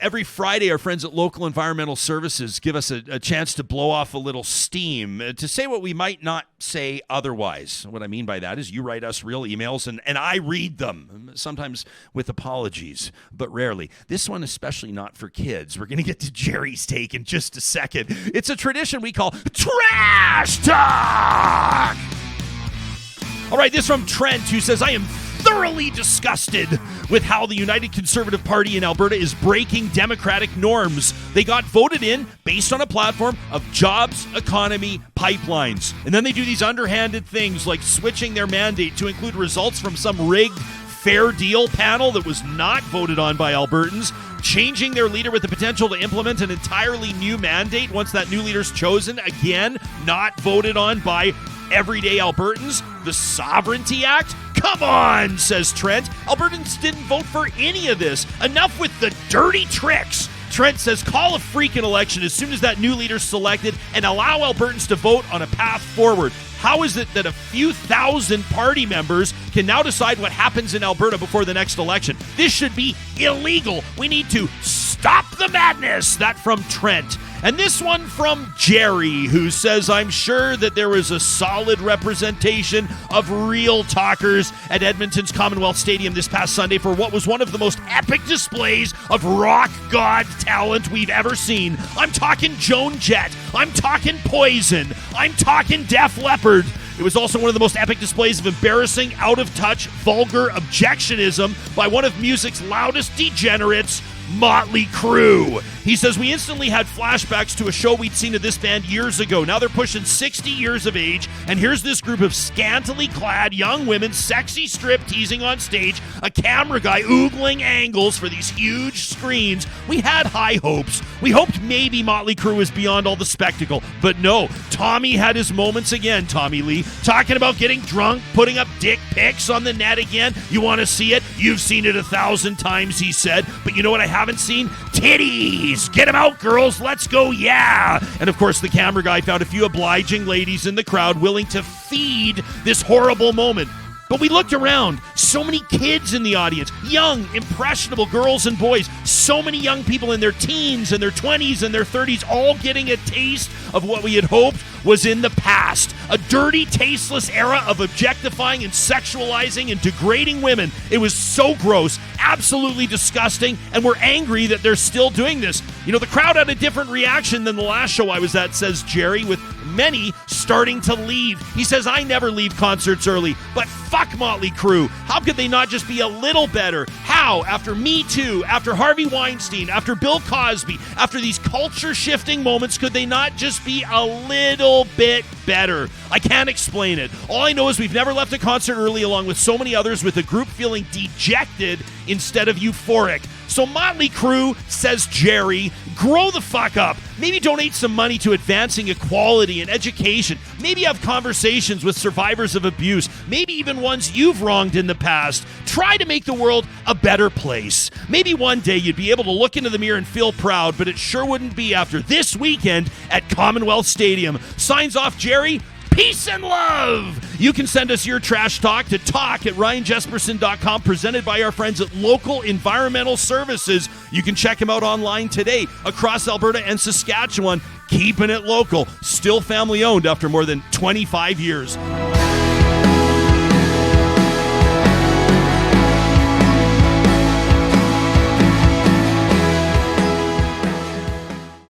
every Friday, our friends at Local Environmental Services give us a chance to blow off a little steam, to say what we might not say otherwise. What I mean by that is you write us real emails, and I read them, sometimes with apologies, but rarely. This one especially not for kids. We're going to get to Gerry's take in just a second. It's a tradition we call Trash Talk! All right, this from Trent, who says, I am thoroughly disgusted with how the United Conservative Party in Alberta is breaking democratic norms. They got voted in based on a platform of jobs, economy, pipelines. And then they do these underhanded things like switching their mandate to include results from some rigged fair deal panel that was not voted on by Albertans, changing their leader with the potential to implement an entirely new mandate once that new leader's chosen, again, not voted on by everyday Albertans. The Sovereignty Act? Come on, says Trent. Albertans didn't vote for any of this. Enough with the dirty tricks. Trent says call a freaking election as soon as that new leader's selected and allow Albertans to vote on a path forward. How is it that a few thousand party members can now decide what happens in Alberta before the next election? This should be illegal. We need to stop the madness. That from Trent. And this one from Gerry, who says, I'm sure that there was a solid representation of real talkers at Edmonton's Commonwealth Stadium this past Sunday for what was one of the most epic displays of rock god talent we've ever seen. I'm talking Joan Jett. I'm talking Poison. I'm talking Def Leppard. It was also one of the most epic displays of embarrassing, out-of-touch, vulgar objectionism by one of music's loudest degenerates, Motley Crue. He says, we instantly had flashbacks to a show we'd seen of this band years ago. Now they're pushing 60 years of age, and here's this group of scantily clad young women, sexy strip teasing on stage, a camera guy oogling angles for these huge screens. We had high hopes. We hoped maybe Motley Crue was beyond all the spectacle, but no. Tommy had his moments again, Tommy Lee, talking about getting drunk, putting up dick pics on the net again. You want to see it? You've seen it 1,000 times, he said, but you know what I haven't seen? Titties! Get them out, girls! Let's go, yeah! And of course, the camera guy found a few obliging ladies in the crowd willing to feed this horrible moment. But we looked around. So many kids in the audience. Young, impressionable girls and boys. So many young people in their teens and their 20s and their 30s all getting a taste of what we had hoped was in the past. A dirty, tasteless era of objectifying and sexualizing and degrading women. It was so gross, absolutely disgusting, and we're angry that they're still doing this. You know, the crowd had a different reaction than the last show I was at, says Gerry, with many starting to leave. He says, I never leave concerts early, but fuck Motley Crue. How could they not just be a little better? How? After Me Too, after Harvey Weinstein, after Bill Cosby, after these culture-shifting moments, could they not just be a little bit better? I can't explain it. All I know is we've never left a concert early along with so many others, with the group feeling dejected instead of euphoric. So Motley Crue, says Gerry, grow the fuck up. Maybe donate some money to advancing equality and education. Maybe have conversations with survivors of abuse. Maybe even ones you've wronged in the past. Try to make the world a better place. Maybe one day you'd be able to look into the mirror and feel proud, but it sure wouldn't be after this weekend at Commonwealth Stadium. Signs off Gerry. Peace and love! You can send us your trash talk to talk@ryanjesperson.com, presented by our friends at Local Environmental Services. You can check them out online today across Alberta and Saskatchewan. Keeping it local. Still family owned after more than 25 years.